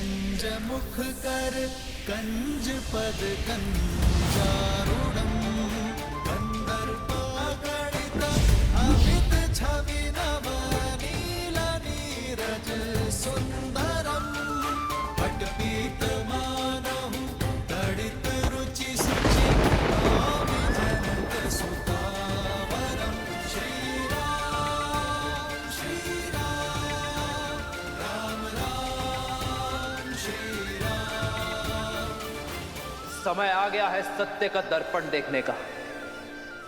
कंज मुख कर कंज पद कंजारूढ़म कंदर्पागणित अमित छवि नव नील नीरज सुंदरम पटपीत मानहु तड़ित रुचि सुचि नाभि जनक सुतावरम श्री राम राम राम श्री राम। समय आ गया है सत्य का दर्पण देखने का,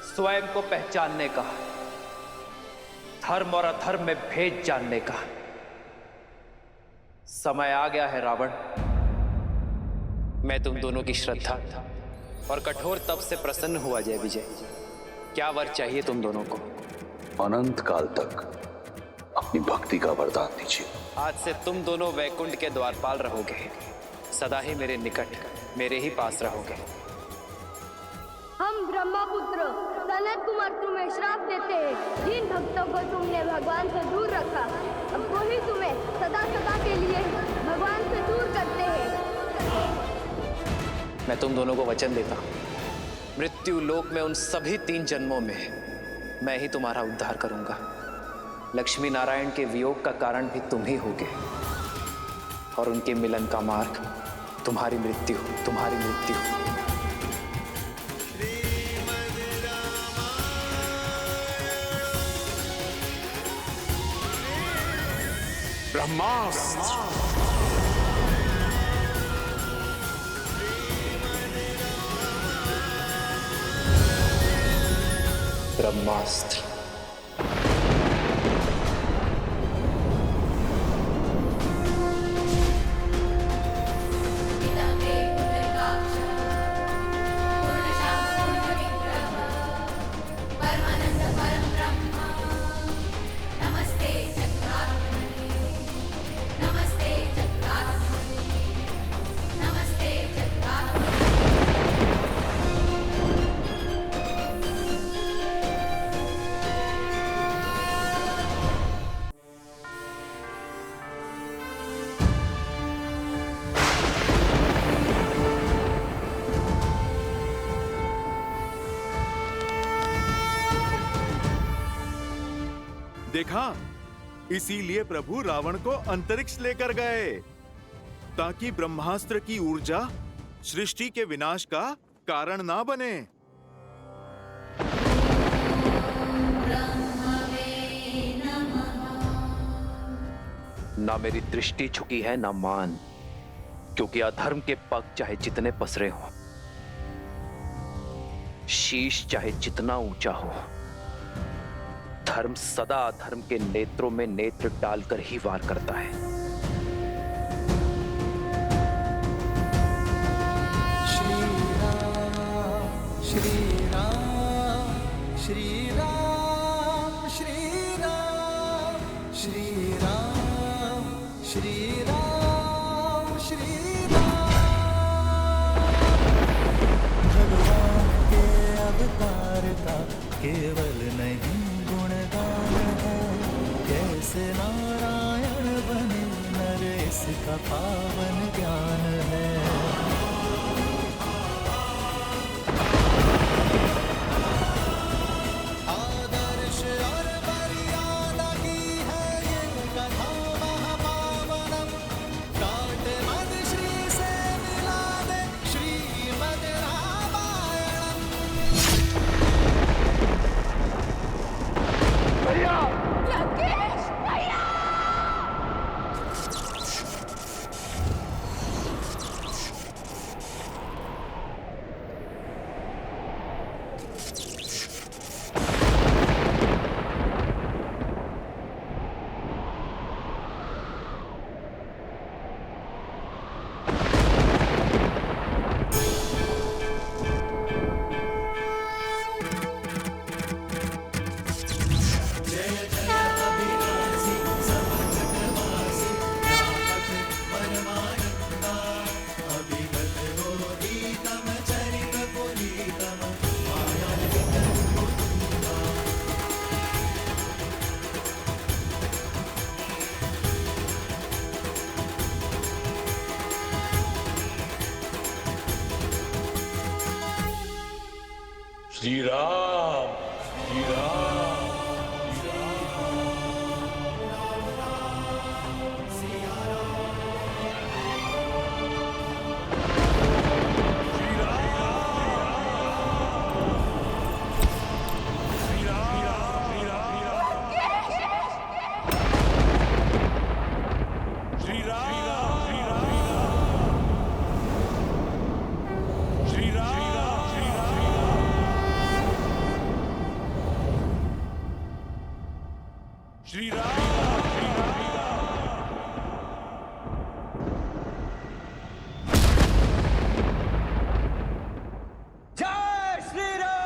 स्वयं को पहचानने का, धर्म और अधर्म में भेद जानने का। समय आ गया है रावण, मैं तुम दोनों की श्रद्धा और कठोर तप से प्रसन्न हुआ जय विजय। क्या वर चाहिए तुम दोनों को? अनंत काल तक अपनी भक्ति का वरदान दीजिए। आज से तुम दोनों वैकुंठ के द्वारपाल रहोगे, सदा ही मेरे निकट, मेरे ही पास रहोगे। हम ब्रह्मपुत्र सनत कुमार तुम्हें श्राप देते हैं। जिन भक्तों को तुमने भगवान से दूर रखा, अब वही तुम्हें सदा सदा के लिए भगवान से दूर करते हैं। मैं तुम दोनों को वचन देता हूं, मृत्यु लोक में उन सभी 3 जन्मों में मैं ही तुम्हारा उद्धार करूंगा। लक्ष्मी नारायण के वियोग का कारण भी तुम ही होगे और उनके मिलन का मार्ग तुम्हारी मृत्यु, तुम्हारी मृत्यु। ब्रह्मास्त्र। ब्रह्मास्त्र। देखा, इसीलिए प्रभु रावण को अंतरिक्ष लेकर गए, ताकि ब्रह्मास्त्र की ऊर्जा सृष्टि के विनाश का कारण ना बने। ना मेरी दृष्टि झुकी है ना मान, क्योंकि अधर्म के पग चाहे जितने पसरे हों, शीश चाहे जितना ऊंचा हो, धर्म सदा अधर्म के नेत्रों में नेत्र डालकर ही वार करता है। श्री राम श्री राम श्री राम श्री राम श्री राम श्री राम श्री राम। भगवान के अवतार का केवल नहीं गुणगान है, कैसे नारायण बने नर इसका पावन ज्ञान है। आदर्श और मर्यादा की है ये कथा महापावनम, काट मद श्री से मिला दे श्रीमद् रामायणम। लंकेश भैया! श्री राम, श्री राम। श्री राम, जय श्री राम।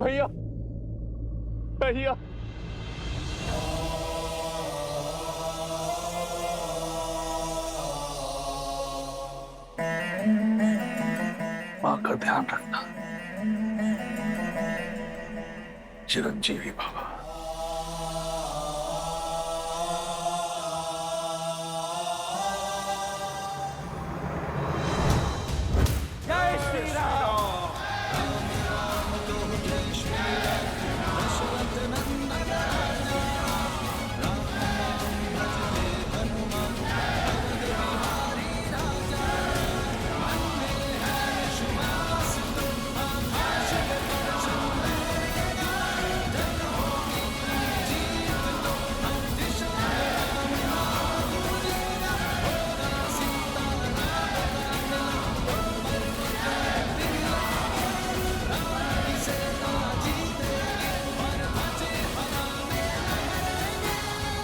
भैया, भैया, माँ का ध्यान रखना। चिरंजीवी बाबा। जय श्री राम।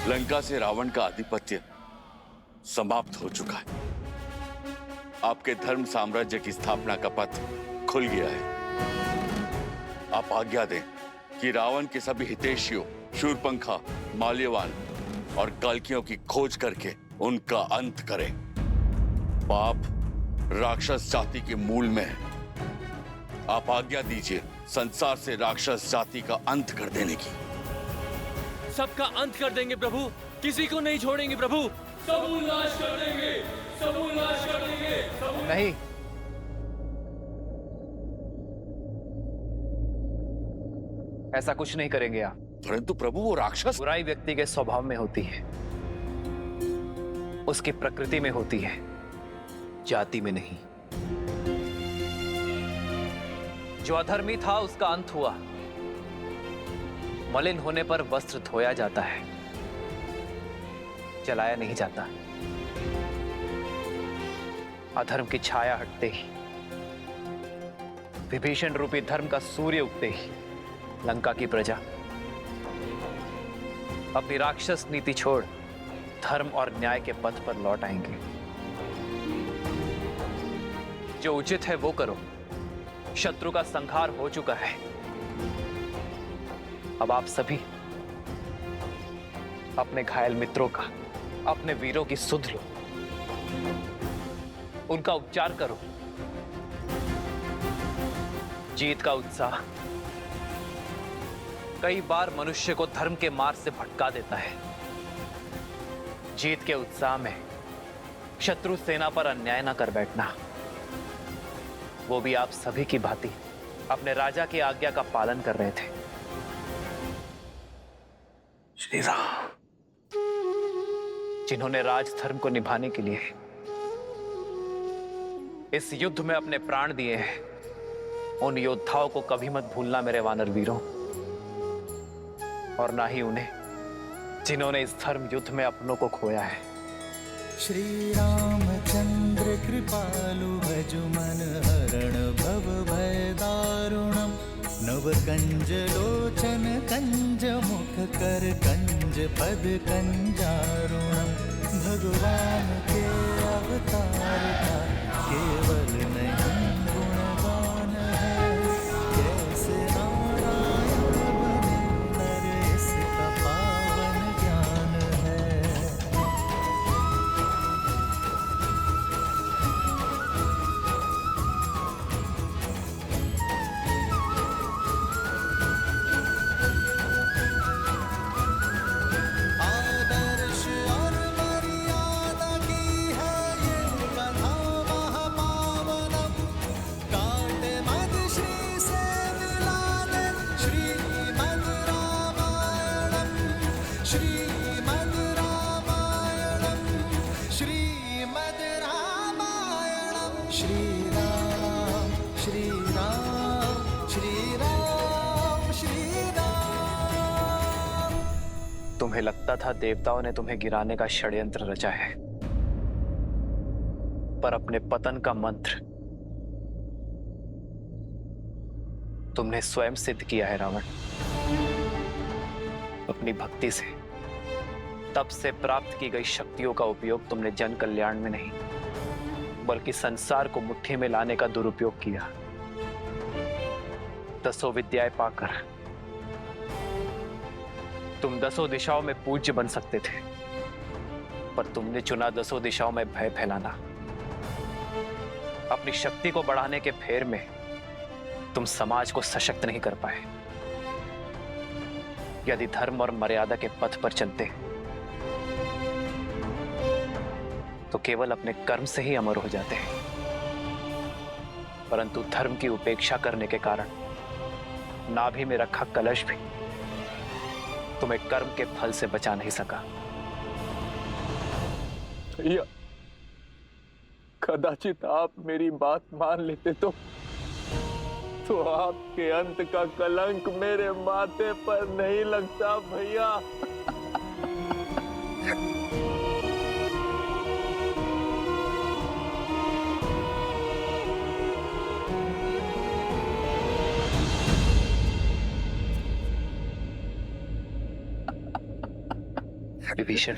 लंका से रावण का आधिपत्य समाप्त हो चुका है। आपके धर्म साम्राज्य की स्थापना का पथ खुल गया है। आप आज्ञा दें कि रावण के सभी हितैषियों शूरपंखा, माल्यवान और कल्कियों की खोज करके उनका अंत करें। पाप राक्षस जाति के मूल में है। आप आज्ञा दीजिए संसार से राक्षस जाति का अंत कर देने की। सबका अंत कर देंगे प्रभु, किसी को नहीं छोड़ेंगे प्रभु। सबूत नाश कर देंगे, सबूत नाश कर देंगे। नहीं, ऐसा कुछ नहीं करेंगे आप। परंतु प्रभु वो राक्षस। बुराई व्यक्ति के स्वभाव में होती है, उसकी प्रकृति में होती है, जाति में नहीं। जो अधर्मी था उसका अंत हुआ। मलिन होने पर वस्त्र धोया जाता है, जलाया नहीं जाता। अधर्म की छाया हटते ही, विभीषण रूपी धर्म का सूर्य उगते ही लंका की प्रजा अपनी राक्षस नीति छोड़ धर्म और न्याय के पथ पर लौट आएंगे। जो उचित है वो करो। शत्रु का संहार हो चुका है। अब आप सभी अपने घायल मित्रों का, अपने वीरों की सुध लो, उनका उपचार करो। जीत का उत्साह कई बार मनुष्य को धर्म के मार्ग से भटका देता है। जीत के उत्साह में शत्रु सेना पर अन्याय ना कर बैठना। वो भी आप सभी की भांति अपने राजा की आज्ञा का पालन कर रहे थे। श्री राम। जिन्होंने राजधर्म को निभाने के लिए इस युद्ध में अपने प्राण दिए हैं, उन योद्धाओं को कभी मत भूलना मेरे वानर वीरों। और ना ही उन्हें जिन्होंने इस धर्म युद्ध में अपनों को खोया है। श्री रामचंद्र कृपालु भजु मन हरण भव भय दारुणम नव कंज लोचन कंज मुख कर कंज पद कंजारुणम भगवान के अवतार का केवल नहीं गुणगान है कैसे नारायण बने नर इसका पावन ज्ञान है। आदर्श और मर्यादा की है ये कथा महापावनम काटे मद श्री से मिला दे श्रीमद् रामायणम श्रीमद् रामायणम श्रीमद् रामायणम श्री राम श्री राम श्री राम श्री राम। तुम्हें लगता था देवताओं ने तुम्हें गिराने का षड्यंत्र रचा है, पर अपने पतन का मंत्र तुमने स्वयं सिद्ध किया है रावण। अपनी भक्ति से तब से प्राप्त की गई शक्तियों का उपयोग तुमने जन कल्याण में नहीं बल्कि संसार को मुट्ठी में लाने का दुरुपयोग किया। दसों विद्याएं पाकर तुम दसों दिशाओं में पूज्य बन सकते थे, पर तुमने चुना दसों दिशाओं में भय फैलाना। अपनी शक्ति को बढ़ाने के फेर में तुम समाज को सशक्त नहीं कर पाए। यदि धर्म और मर्यादा के पथ पर चलते तो केवल अपने कर्म से ही अमर हो जाते हैं, परंतु धर्म की उपेक्षा करने के कारण नाभि में रखा कलश भी तुम्हें कर्म के फल से बचा नहीं सका। भैया, कदाचित आप मेरी बात मान लेते तो आपके अंत का कलंक मेरे माथे पर नहीं लगता भैया। विभीषण,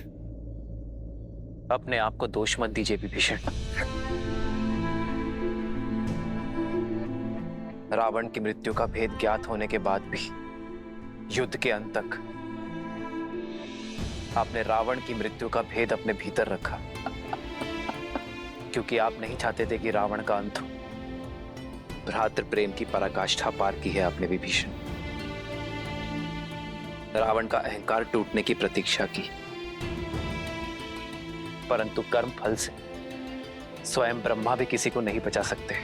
अपने आप को दोष मत दीजिए विभीषण। रावण की मृत्यु का भेद ज्ञात होने के बाद भी युद्ध के अंत तक आपने रावण की मृत्यु का भेद अपने भीतर रखा, क्योंकि आप नहीं चाहते थे कि रावण का अंत हो। भ्रातृ प्रेम की पराकाष्ठा पार की है आपने विभीषण। रावण का अहंकार टूटने की प्रतीक्षा की, परंतु कर्म फल से स्वयं ब्रह्मा भी किसी को नहीं बचा सकते।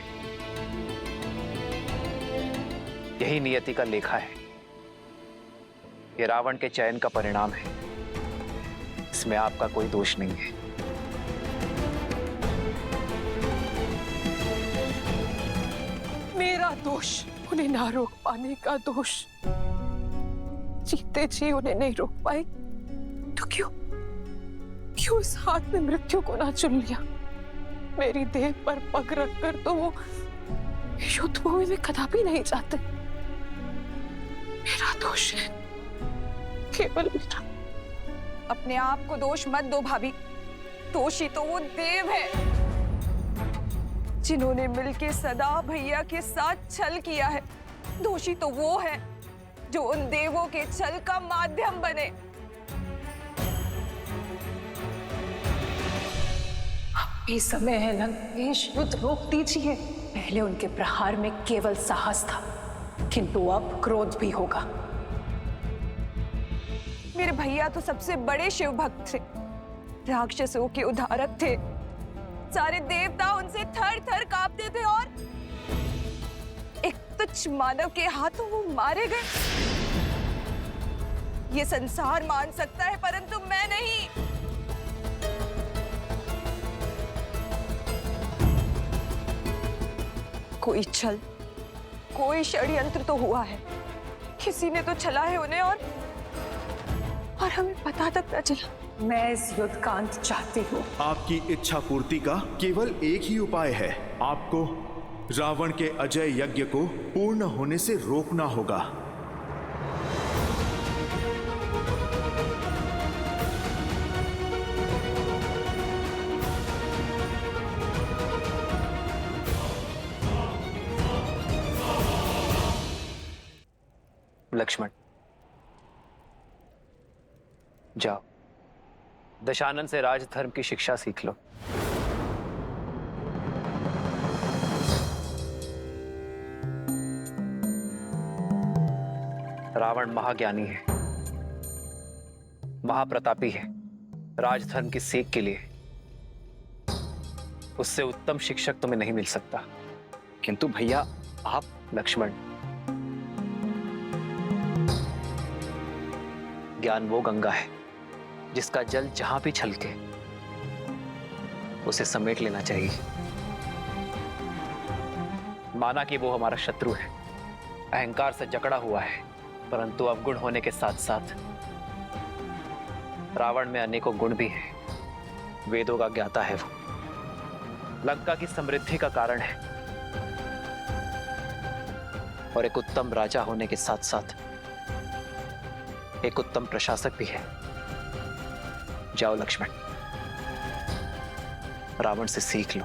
यही नियति का लेखा है। ये रावण के चयन का परिणाम है, इसमें आपका कोई दोष नहीं है। मेरा दोष उन्हें ना रोक पाने का दोष। जीते जी उन्हें नहीं रोक पाई तो क्यों उस हाथ में मृत्यु को ना चुन लिया। मेरी देह पर पग रखकर तो वो युद्ध भूमि में कदापि नहीं जाते। मेरा दोष है, केवल मेरा। अपने आप को दोष मत दो भाभी, दोषी तो वो देव है जिन्होंने मिलके सदा भैया के साथ छल किया है। दोषी तो वो है जो उन देवों के छल का माध्यम बने। अभी समय है लंकेश, युद्ध रोक दीजिए। पहले उनके प्रहार में केवल साहस था, किंतु अब क्रोध भी होगा। मेरे भैया तो सबसे बड़े शिव भक्त थे, राक्षसों के उद्धारक थे। सारे देवता उनसे थर थर कांपते थे और एक तुच्छ मानव के हाथों वो मारे गए। ये संसार मान सकता है, परंतु मैं नहीं। कोई छल, कोई षड्यंत्र तो हुआ है। किसी ने तो छला है उन्हें और हमें पता तक न चला। मैं इस युद्ध का अंत चाहती हूँ। आपकी इच्छा पूर्ति का केवल एक ही उपाय है। आपको रावण के अजय यज्ञ को पूर्ण होने से रोकना होगा। लक्ष्मण, जाओ दशानन से राजधर्म की शिक्षा सीख लो। रावण महाज्ञानी है, महाप्रतापी है। राजधर्म की सीख के लिए उससे उत्तम शिक्षक तुम्हें नहीं मिल सकता। किंतु भैया आप। लक्ष्मण, ज्ञान वो गंगा है जिसका जल जहां भी छलके उसे समेट लेना चाहिए। माना कि वो हमारा शत्रु है, अहंकार से जकड़ा हुआ है, परंतु अवगुण होने के साथ साथ रावण में अनेकों गुण भी हैं। वेदों का ज्ञाता है वो, लंका की समृद्धि का कारण है और एक उत्तम राजा होने के साथ साथ एक उत्तम प्रशासक भी है। जाओ लक्ष्मण, रावण से सीख लो।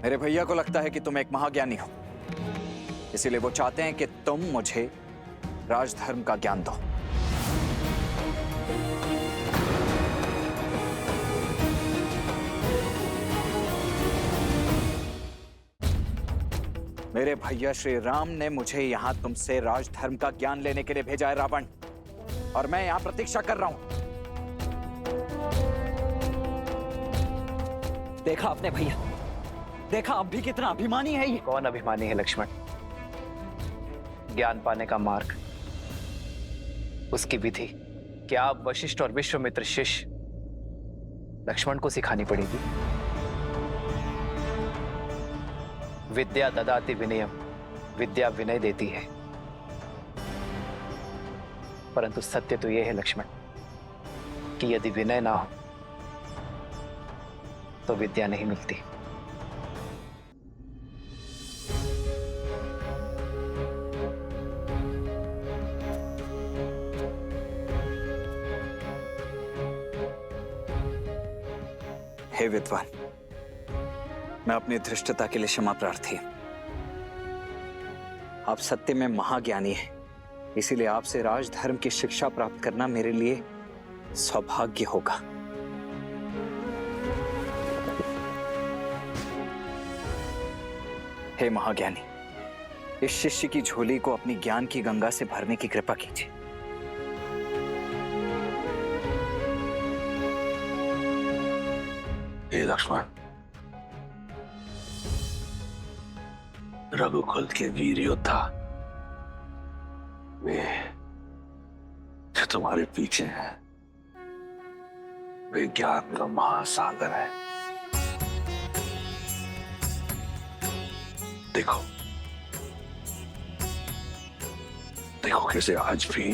मेरे भैया को लगता है कि तुम एक महाज्ञानी हो, इसीलिए वो चाहते हैं कि तुम मुझे राजधर्म का ज्ञान दो। मेरे भैया श्री राम ने मुझे यहां तुमसे राजधर्म का ज्ञान लेने के लिए भेजा है रावण, और मैं यहां प्रतीक्षा कर रहा हूं। देखा आपने भैया, देखा अब भी कितना अभिमानी है ये। कौन अभिमानी है लक्ष्मण? ज्ञान पाने का मार्ग, उसकी विधि क्या आप वशिष्ठ और विश्वामित्र शिष्य लक्ष्मण को सिखानी पड़ेगी। विद्या ददाति विनयम, विद्या विनय देती है, परंतु सत्य तो यह है लक्ष्मण कि यदि विनय ना हो तो विद्या नहीं मिलती। हे विद्वान, मैं अपनी धृष्टता के लिए क्षमा प्रार्थी हूं। आप सत्य में महाज्ञानी हैं, इसीलिए आपसे राजधर्म की शिक्षा प्राप्त करना मेरे लिए सौभाग्य होगा। हे महाज्ञानी, इस शिष्य की झोली को अपनी ज्ञान की गंगा से भरने की कृपा कीजिए। हे लक्ष्मण, रघुकुल के वीर योद्धा वे जो तुम्हारे पीछे हैं, वे ज्ञान का महासागर है। देखो देखो कैसे आज भी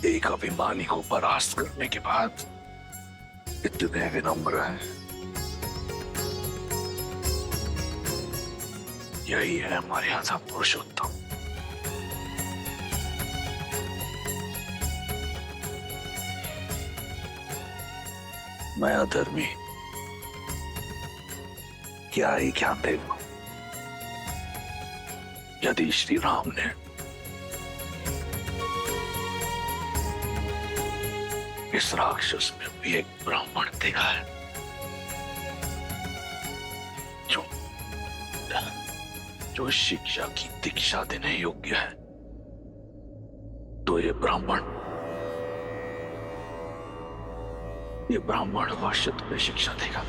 एक अभिमानी को परास्त करने के बाद इतने विनम्र हैं। यही है मर्यादा पुरुषोत्तम। मैं अधर्मी क्या ही ज्ञान दे दूं? यदि श्री राम ने इस राक्षस में भी एक ब्राह्मण देखा है जो शिक्षा की दीक्षा देने योग्य है, तो ये ब्राह्मण अवश्य तुम्हें शिक्षा देगा।